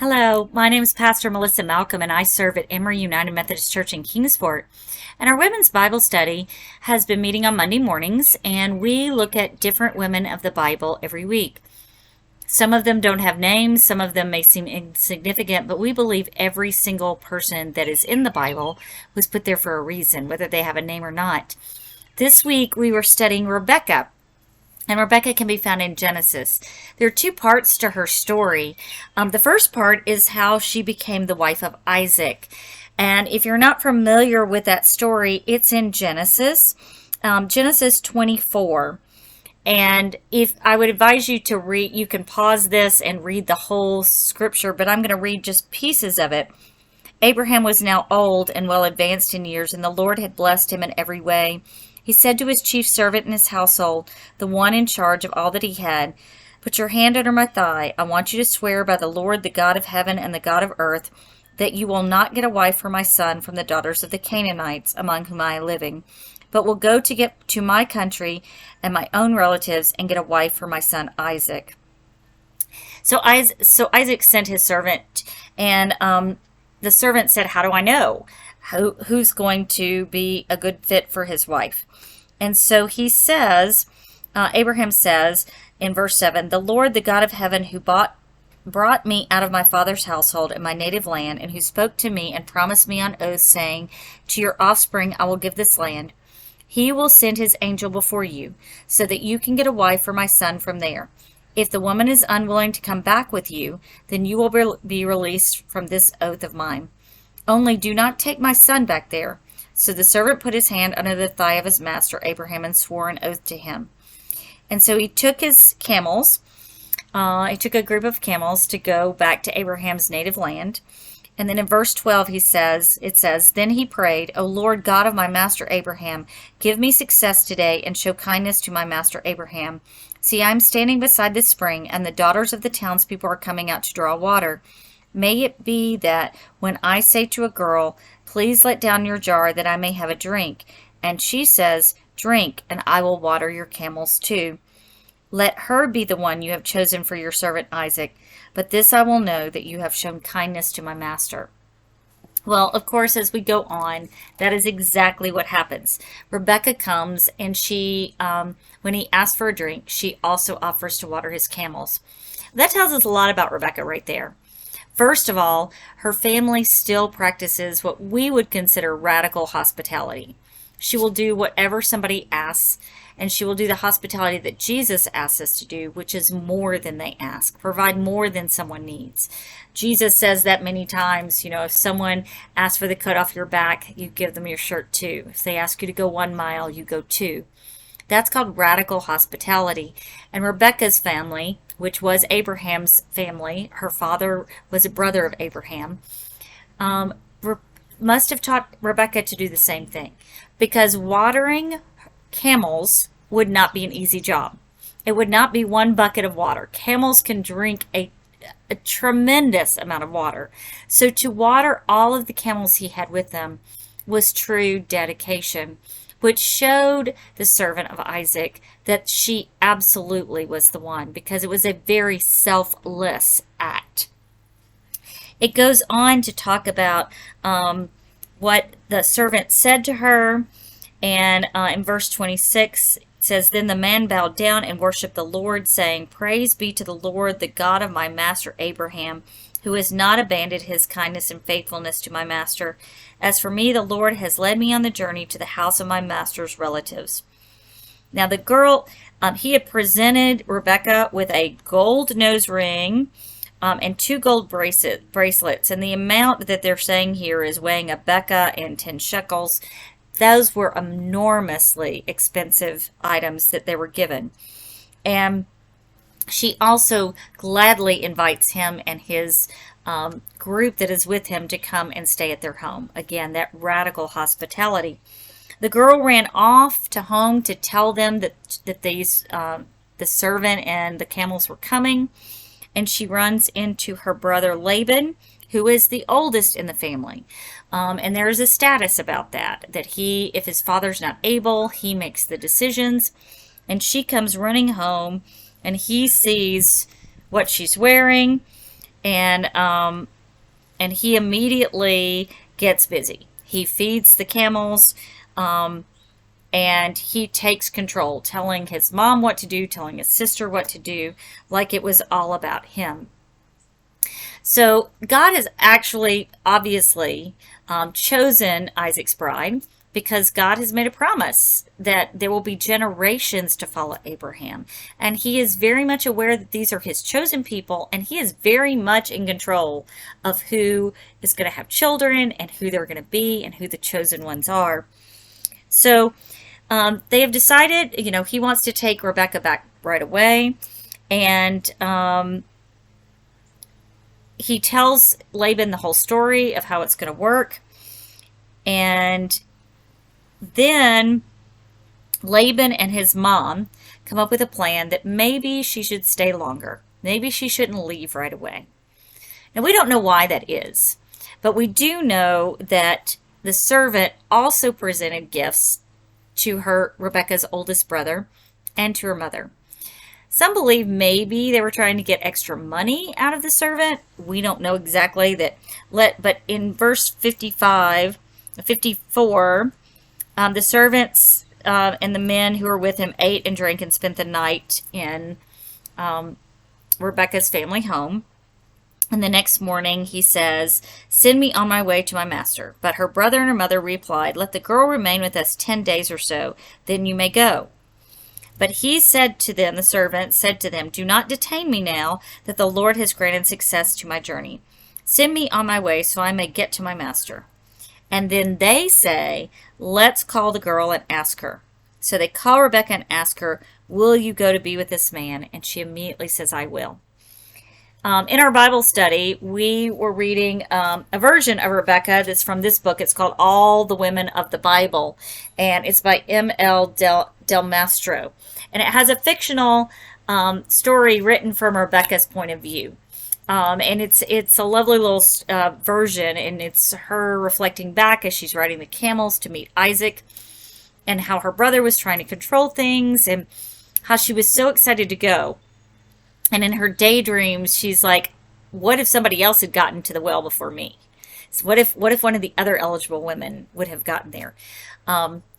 Hello, my name is Pastor Melissa Malcolm, and I serve at Emory United Methodist Church in Kingsport. And our women's Bible study has been meeting on Monday mornings, and we look at different women of the Bible every week. Some of them don't have names, some of them may seem insignificant, but we believe every single person that is in the Bible was put there for a reason, whether they have a name or not. This week we were studying Rebekkah. And Rebekkah can be found in Genesis. There are two parts to her story. The first part is how she became the wife of Isaac. And if you're not familiar with that story, it's in Genesis, Genesis 24. And if I would advise you to read, you can pause this and read the whole scripture, but I'm going to read just pieces of it. Abraham was now old and well advanced in years, and the Lord had blessed him in every way. He said to his chief servant in his household, the one in charge of all that he had, "Put your hand under my thigh. I want you to swear by the Lord, the God of heaven and the God of earth, that you will not get a wife for my son from the daughters of the Canaanites among whom I am living, but will go to get to my country and my own relatives and get a wife for my son Isaac." So Isaac sent his servant, and the servant said, "How do I know who's going to be a good fit for his wife?" And so he says, Abraham says in verse 7, "The Lord, the God of heaven, who brought me out of my father's household and my native land, and who spoke to me and promised me on oath, saying, 'To your offspring I will give this land,' he will send his angel before you, so that you can get a wife for my son from there. If the woman is unwilling to come back with you, then you will be released from this oath of mine. Only do not take my son back there." So the servant put his hand under the thigh of his master Abraham and swore an oath to him. And so he took his camels. He took a group of camels to go back to Abraham's native land. And then in verse 12 it says, "Then he prayed, 'O Lord God of my master Abraham, give me success today and show kindness to my master Abraham. See, I am standing beside this spring, and the daughters of the townspeople are coming out to draw water. May it be that when I say to a girl, 'Please let down your jar that I may have a drink,' and she says, 'Drink, and I will water your camels too.' Let her be the one you have chosen for your servant Isaac. But this I will know, that you have shown kindness to my master." Well, of course, as we go on, that is exactly what happens. Rebekkah comes, and when he asks for a drink, she also offers to water his camels. That tells us a lot about Rebekkah right there. First of all, her family still practices what we would consider radical hospitality. She will do whatever somebody asks, and she will do the hospitality that Jesus asks us to do, which is more than they ask, provide more than someone needs. Jesus says that many times, if someone asks for the coat off your back, you give them your shirt too. If they ask you to go 1 mile, you go 2. That's called radical hospitality. And Rebekah's family, which was Abraham's family, her father was a brother of Abraham, must have taught Rebekkah to do the same thing, because watering camels would not be an easy job. It would not be 1 bucket of water. Camels can drink a tremendous amount of water. So to water all of the camels he had with them was true dedication, which showed the servant of Isaac that she absolutely was the one, because it was a very selfless act. It goes on to talk about what the servant said to her, and in verse 26 it says, "Then the man bowed down and worshiped the Lord, saying, 'Praise be to the Lord, the God of my master Abraham, who has not abandoned his kindness and faithfulness to my master. As for me, the Lord has led me on the journey to the house of my master's relatives.'" Now the girl, he had presented Rebekkah with a gold nose ring and 2 gold bracelets. And the amount that they're saying here is weighing a beka and 10 shekels. Those were enormously expensive items that they were given. And she also gladly invites him and his group that is with him to come and stay at their home. Again, that radical hospitality. The girl ran off to home to tell them that the servant and the camels were coming, and she runs into her brother Laban, who is the oldest in the family. And there is a status about that if his father's not able, he makes the decisions. And she comes running home, and he sees what she's wearing, And he immediately gets busy. He feeds the camels, and he takes control, telling his mom what to do, telling his sister what to do, like it was all about him. So God has actually, obviously, chosen Isaac's bride because God has made a promise that there will be generations to follow Abraham. And he is very much aware that these are his chosen people, and he is very much in control of who is going to have children and who they're going to be and who the chosen ones are. So they have decided, he wants to take Rebekah back right away. And he tells Laban the whole story of how it's going to work. And then Laban and his mom come up with a plan that maybe she should stay longer. Maybe she shouldn't leave right away. Now, we don't know why that is, but we do know that the servant also presented gifts to Rebekah's oldest brother and to her mother. Some believe maybe they were trying to get extra money out of the servant. We don't know exactly that. But in verse 54, the servants and the men who were with him ate and drank and spent the night in Rebekah's family home. And the next morning he says, "Send me on my way to my master." But her brother and her mother replied, "Let the girl remain with us 10 days or so, then you may go." But he said to them, the servant said to them, "Do not detain me now that the Lord has granted success to my journey. Send me on my way so I may get to my master." And then they say, "Let's call the girl and ask her." So they call Rebekkah and ask her, "Will you go to be with this man?" And she immediately says, "I will." In our Bible study, we were reading a version of Rebekkah that's from this book. It's called All the Women of the Bible, and it's by M.L. Del Mastro. And it has a fictional story written from Rebekah's point of view. And it's a lovely little version, and it's her reflecting back as she's riding the camels to meet Isaac, and how her brother was trying to control things, and how she was so excited to go. And in her daydreams, she's like, what if somebody else had gotten to the well before me? So what if one of the other eligible women would have gotten there?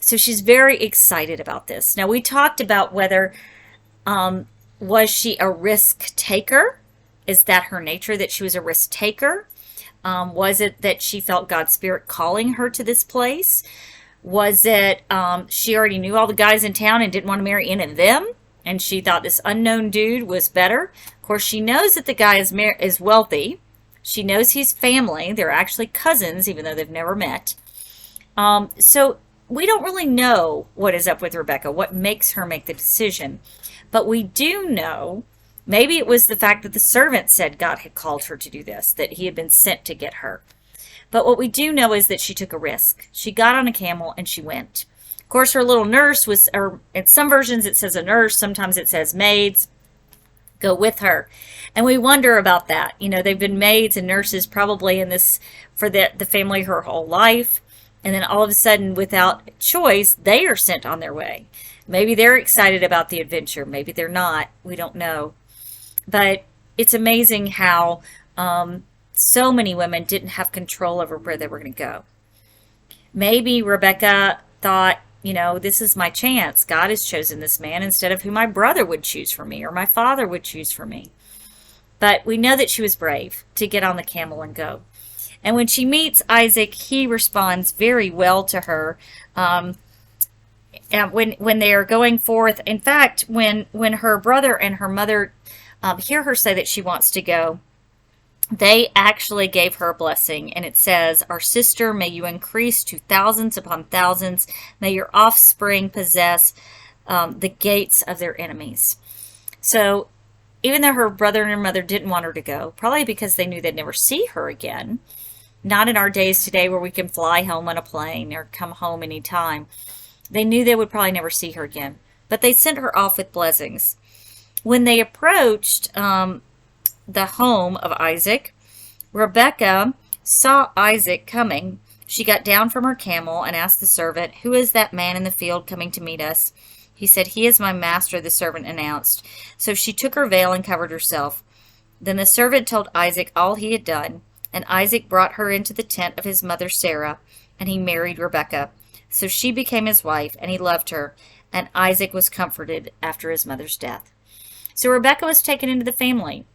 So she's very excited about this. Now, we talked about whether, was she a risk taker? Is that her nature, that she was a risk taker? Was it that she felt God's Spirit calling her to this place? Was it she already knew all the guys in town and didn't want to marry any of them? And she thought this unknown dude was better. Of course, she knows that the guy is wealthy. She knows he's family. They're actually cousins, even though they've never met. So we don't really know what is up with Rebekkah, what makes her make the decision. But we do know, maybe it was the fact that the servant said God had called her to do this, that he had been sent to get her. But what we do know is that she took a risk. She got on a camel and she went. Of course, her little nurse was, or in some versions it says a nurse, sometimes it says maids, go with her. And we wonder about that. They've been maids and nurses probably in this for the family her whole life. And then all of a sudden, without choice, they are sent on their way. Maybe they're excited about the adventure. Maybe they're not. We don't know. But it's amazing how so many women didn't have control over where they were going to go. Maybe Rebekkah thought, this is my chance. God has chosen this man instead of who my brother would choose for me or my father would choose for me. But we know that she was brave to get on the camel and go. And when she meets Isaac, he responds very well to her. And when they are going forth, in fact, when her brother and her mother hear her say that she wants to go, they actually gave her a blessing. And it says, "Our sister, may you increase to thousands upon thousands. May your offspring possess the gates of their enemies." So even though her brother and her mother didn't want her to go, probably because they knew they'd never see her again, not in our days today where we can fly home on a plane or come home anytime, they knew they would probably never see her again. But they sent her off with blessings. When they approached the home of Isaac, Rebekkah saw Isaac coming. She got down from her camel and asked the servant, "Who is that man in the field coming to meet us?" He said, "He is my master," the servant announced. So she took her veil and covered herself. Then the servant told Isaac all he had done, and Isaac brought her into the tent of his mother Sarah, and he married Rebekah. So she became his wife, and he loved her, and Isaac was comforted after his mother's death. So Rebekah was taken into the family.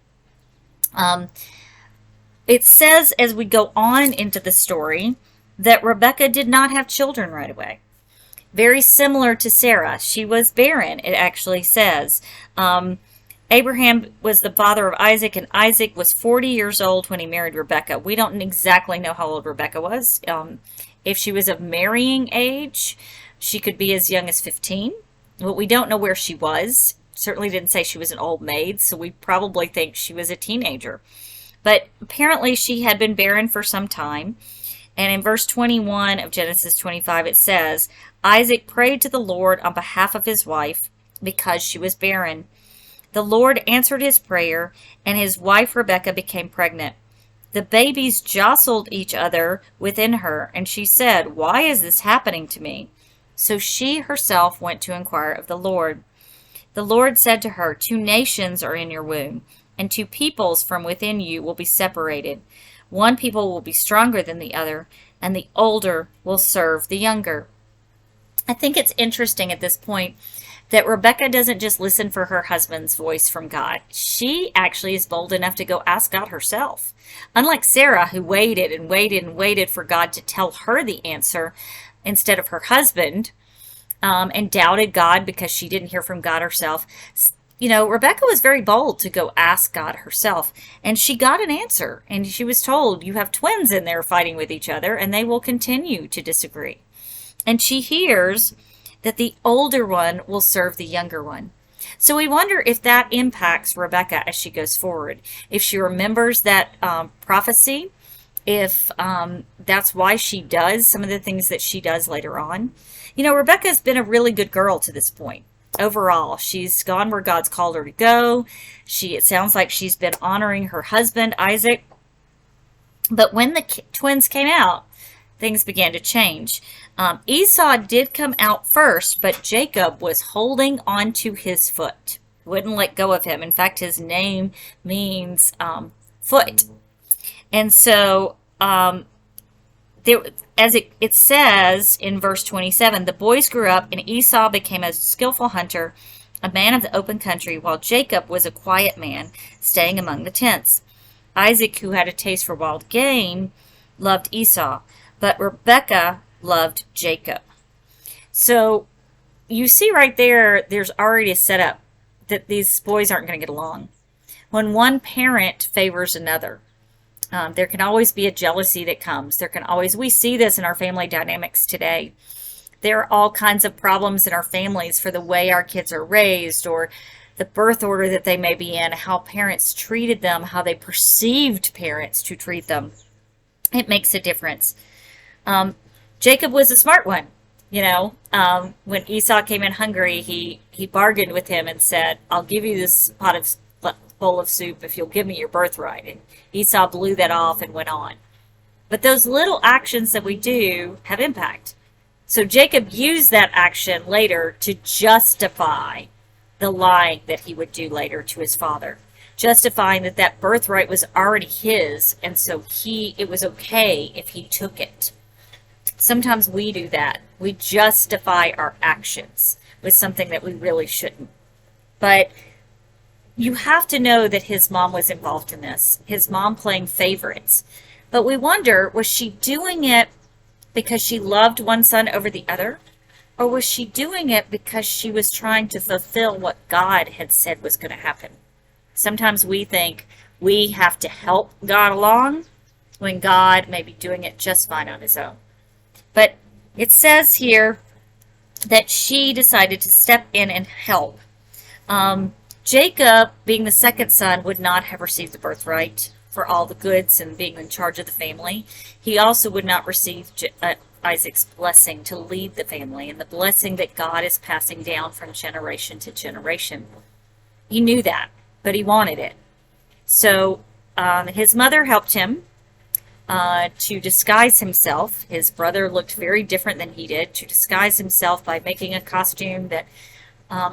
It says as we go on into the story that Rebekah did not have children right away. Very similar to Sarah. She was barren, it actually says. Abraham was the father of Isaac, and Isaac was 40 years old when he married Rebekah. We don't exactly know how old Rebekah was. If she was of marrying age, she could be as young as 15. But we don't know where she was. Certainly didn't say she was an old maid, so we probably think she was a teenager. But apparently she had been barren for some time. And in verse 21 of Genesis 25, it says, Isaac prayed to the Lord on behalf of his wife because she was barren. The Lord answered his prayer, and his wife Rebekah became pregnant. The babies jostled each other within her, and she said, Why is this happening to me? So she herself went to inquire of the Lord. The Lord said to her, 2 nations are in your womb, and 2 peoples from within you will be separated. One people will be stronger than the other, and the older will serve the younger. I think it's interesting at this point that Rebekah doesn't just listen for her husband's voice from God. She actually is bold enough to go ask God herself. Unlike Sarah, who waited and waited and waited for God to tell her the answer instead of her husband, and doubted God because she didn't hear from God herself. You know, Rebekah was very bold to go ask God herself, and she got an answer, and she was told, you have twins in there fighting with each other, and they will continue to disagree. And she hears that the older one will serve the younger one. So we wonder if that impacts Rebekah as she goes forward. If she remembers that prophecy, if that's why she does some of the things that she does later on. You know, Rebekah's been a really good girl to this point. Overall, she's gone where God's called her to go. It sounds like she's been honoring her husband, Isaac. But when the twins came out, things began to change. Esau did come out first, but Jacob was holding on to his foot. Wouldn't let go of him. In fact, his name means foot. And so, as it says in verse 27, the boys grew up, and Esau became a skillful hunter, a man of the open country, while Jacob was a quiet man, staying among the tents. Isaac, who had a taste for wild game, loved Esau, but Rebekah loved Jacob. So you see right there, there's already a setup that these boys aren't going to get along. When one parent favors another, there can always be a jealousy that comes. We see this in our family dynamics today. There are all kinds of problems in our families for the way our kids are raised, or the birth order that they may be in, how parents treated them, how they perceived parents to treat them. It makes a difference. Jacob was a smart one. You know, when Esau came in hungry, he bargained with him and said, I'll give you this bowl of soup if you'll give me your birthright. And Esau blew that off and went on. But those little actions that we do have impact. So Jacob used that action later to justify the lying that he would do later to his father, justifying that birthright was already his, and so it was okay if he took it. Sometimes we do that. We justify our actions with something that we really shouldn't. But you have to know that his mom was involved in this, his mom playing favorites. But we wonder, was she doing it because she loved one son over the other? Or was she doing it because she was trying to fulfill what God had said was going to happen? Sometimes we think we have to help God along when God may be doing it just fine on his own. But it says here that she decided to step in and help. Jacob, being the second son, would not have received the birthright for all the goods and being in charge of the family. He also would not receive Isaac's blessing to lead the family and the blessing that God is passing down from generation to generation. He knew that, but he wanted it. So his mother helped him to disguise himself. His brother looked very different than he did. To disguise himself by making a costume that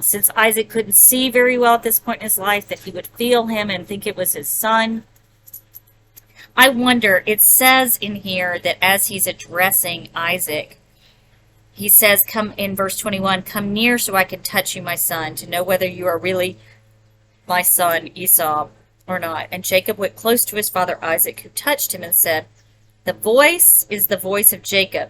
Since Isaac couldn't see very well at this point in his life, that he would feel him and think it was his son. I wonder, it says in here that as he's addressing Isaac, he says, come in verse 21, come near so I can touch you, my son, to know whether you are really my son Esau or not. And Jacob went close to his father Isaac, who touched him and said, the voice is the voice of Jacob.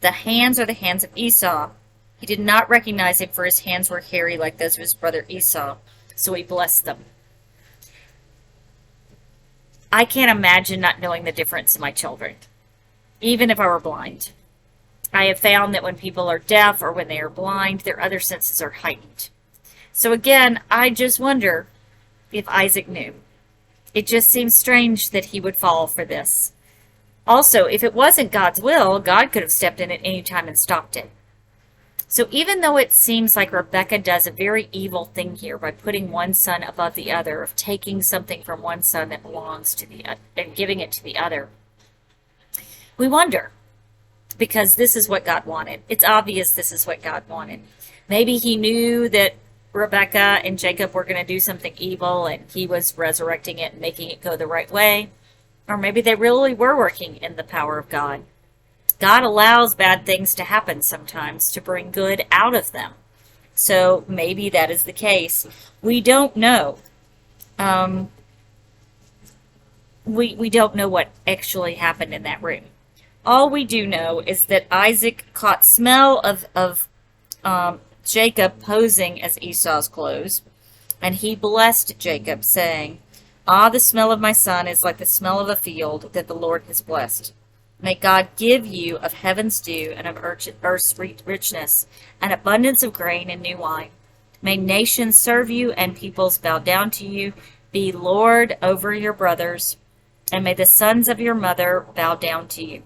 The hands are the hands of Esau. He did not recognize him, for his hands were hairy like those of his brother Esau. So he blessed them. I can't imagine not knowing the difference in my children, even if I were blind. I have found that when people are deaf or when they are blind, their other senses are heightened. So again, I just wonder if Isaac knew. It just seems strange that he would fall for this. Also, if it wasn't God's will, God could have stepped in at any time and stopped it. So even though it seems like Rebekkah does a very evil thing here by putting one son above the other, of taking something from one son that belongs to the other and giving it to the other, we wonder, because this is what God wanted. It's obvious this is what God wanted. Maybe he knew that Rebekkah and Jacob were going to do something evil and he was resurrecting it and making it go the right way. Or maybe they really were working in the power of God. God allows bad things to happen sometimes to bring good out of them. So maybe that is the case. We don't know. We don't know what actually happened in that room. All we do know is that Isaac caught smell of Jacob posing as Esau's clothes, and he blessed Jacob, saying, ah, the smell of my son is like the smell of a field that the Lord has blessed. May God give you of heaven's dew and of earth's richness, an abundance of grain and new wine. May nations serve you and peoples bow down to you. Be Lord over your brothers, and may the sons of your mother bow down to you.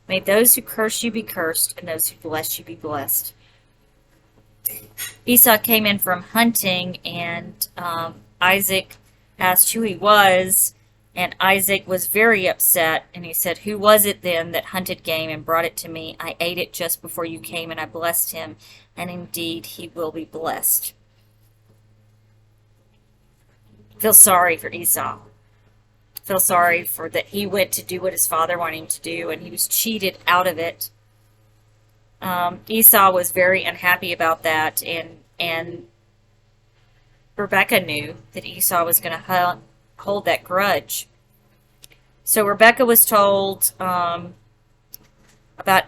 May those who curse you be cursed, and those who bless you be blessed. Esau came in from hunting, and Isaac asked who he was, and Isaac was very upset, and he said, who was it then that hunted game and brought it to me? I ate it just before you came, and I blessed him, and indeed he will be blessed. Feel sorry for Esau. Feel sorry for that he went to do what his father wanted him to do, and he was cheated out of it. Esau was very unhappy about that, and Rebekkah knew that Esau was going to hold that grudge. So Rebekkah was told about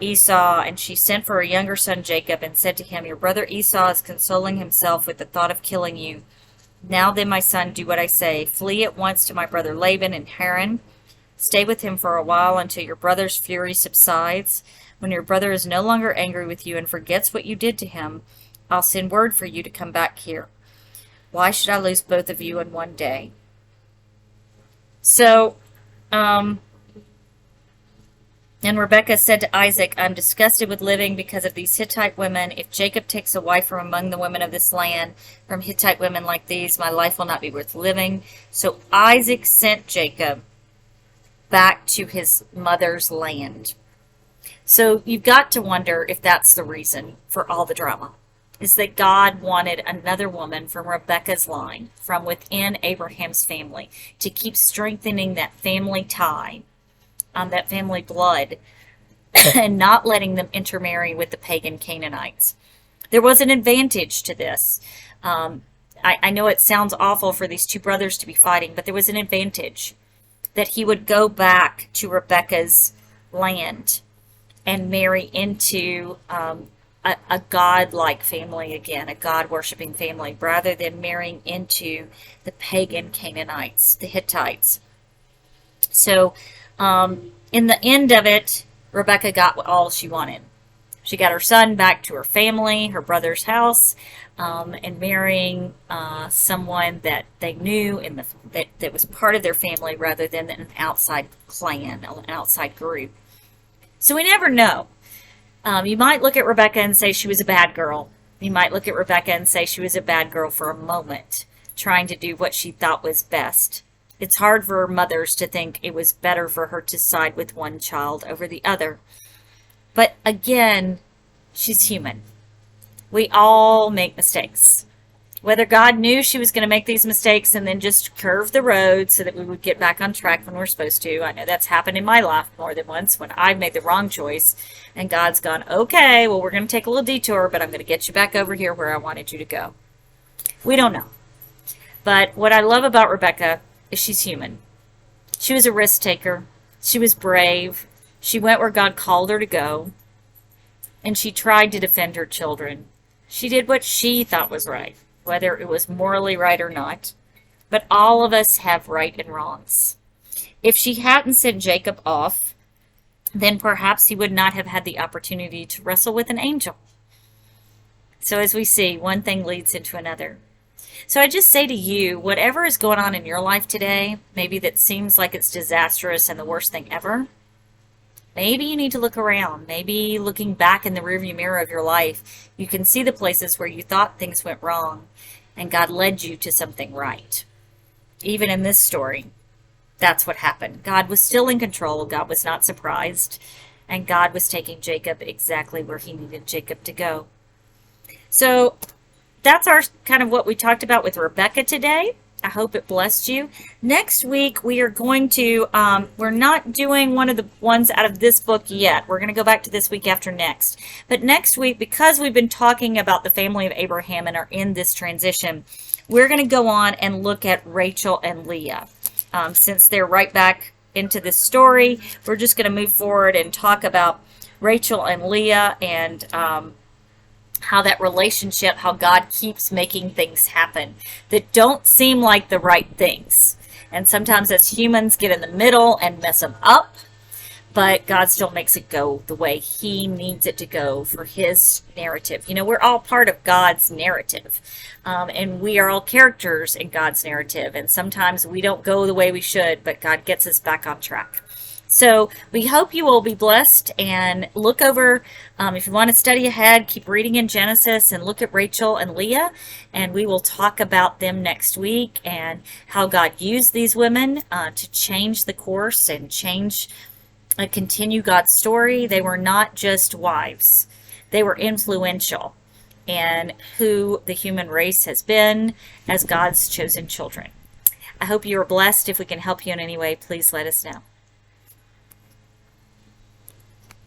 Esau, and she sent for her younger son Jacob and said to him, your brother Esau is consoling himself with the thought of killing you. Now then, my son, do what I say. Flee at once to my brother Laban in Haran. Stay with him for a while until your brother's fury subsides. When your brother is no longer angry with you and forgets what you did to him, I'll send word for you to come back here. Why should I lose both of you in one day? So, and Rebekkah said to Isaac, I'm disgusted with living because of these Hittite women. If Jacob takes a wife from among the women of this land, from Hittite women like these, my life will not be worth living. So Isaac sent Jacob back to his mother's land. So you've got to wonder if that's the reason for all the drama, is that God wanted another woman from Rebekah's line, from within Abraham's family, to keep strengthening that family tie, that family blood, and not letting them intermarry with the pagan Canaanites. There was an advantage to this. I know it sounds awful for these two brothers to be fighting, but there was an advantage that he would go back to Rebekah's land and marry into a God-like family again, a God-worshiping family, rather than marrying into the pagan Canaanites, the Hittites. So, in the end of it, Rebekkah got all she wanted. She got her son back to her family, her brother's house, and marrying someone that they knew that was part of their family rather than an outside clan, an outside group. So we never know. You might look at Rebekkah and say she was a bad girl. You might look at Rebekkah and say she was a bad girl for a moment, trying to do what she thought was best. It's hard for mothers to think it was better for her to side with one child over the other. But again, she's human. We all make mistakes. Whether God knew she was going to make these mistakes and then just curve the road so that we would get back on track when we're supposed to. I know that's happened in my life more than once when I've made the wrong choice and God's gone, okay, well, we're going to take a little detour, but I'm going to get you back over here where I wanted you to go. We don't know. But what I love about Rebekkah is she's human. She was a risk taker. She was brave. She went where God called her to go. And she tried to defend her children. She did what she thought was right, whether it was morally right or not. But all of us have right and wrongs. If she hadn't sent Jacob off, then perhaps he would not have had the opportunity to wrestle with an angel. So as we see, one thing leads into another. So I just say to you, whatever is going on in your life today, maybe that seems like it's disastrous and the worst thing ever, maybe you need to look around. Maybe looking back in the rearview mirror of your life, you can see the places where you thought things went wrong and God led you to something right. Even in this story, that's what happened. God was still in control. God was not surprised. And God was taking Jacob exactly where he needed Jacob to go. So that's our kind of what we talked about with Rebekkah today. I hope it blessed you. Next week, we are going to, we're not doing one of the ones out of this book yet. We're going to go back to this week after next. But next week, because we've been talking about the family of Abraham and are in this transition, we're going to go on and look at Rachel and Leah. Since they're right back into this story, we're just going to move forward and talk about Rachel and Leah and how that relationship, how God keeps making things happen that don't seem like the right things. And sometimes as humans get in the middle and mess them up, but God still makes it go the way he needs it to go for his narrative. You know, we're all part of God's narrative. And we are all characters in God's narrative. And sometimes we don't go the way we should, but God gets us back on track. So we hope you will be blessed and look over, if you want to study ahead, keep reading in Genesis and look at Rachel and Leah, and we will talk about them next week and how God used these women to change the course and continue God's story. They were not just wives. They were influential in who the human race has been as God's chosen children. I hope you are blessed. If we can help you in any way, please let us know.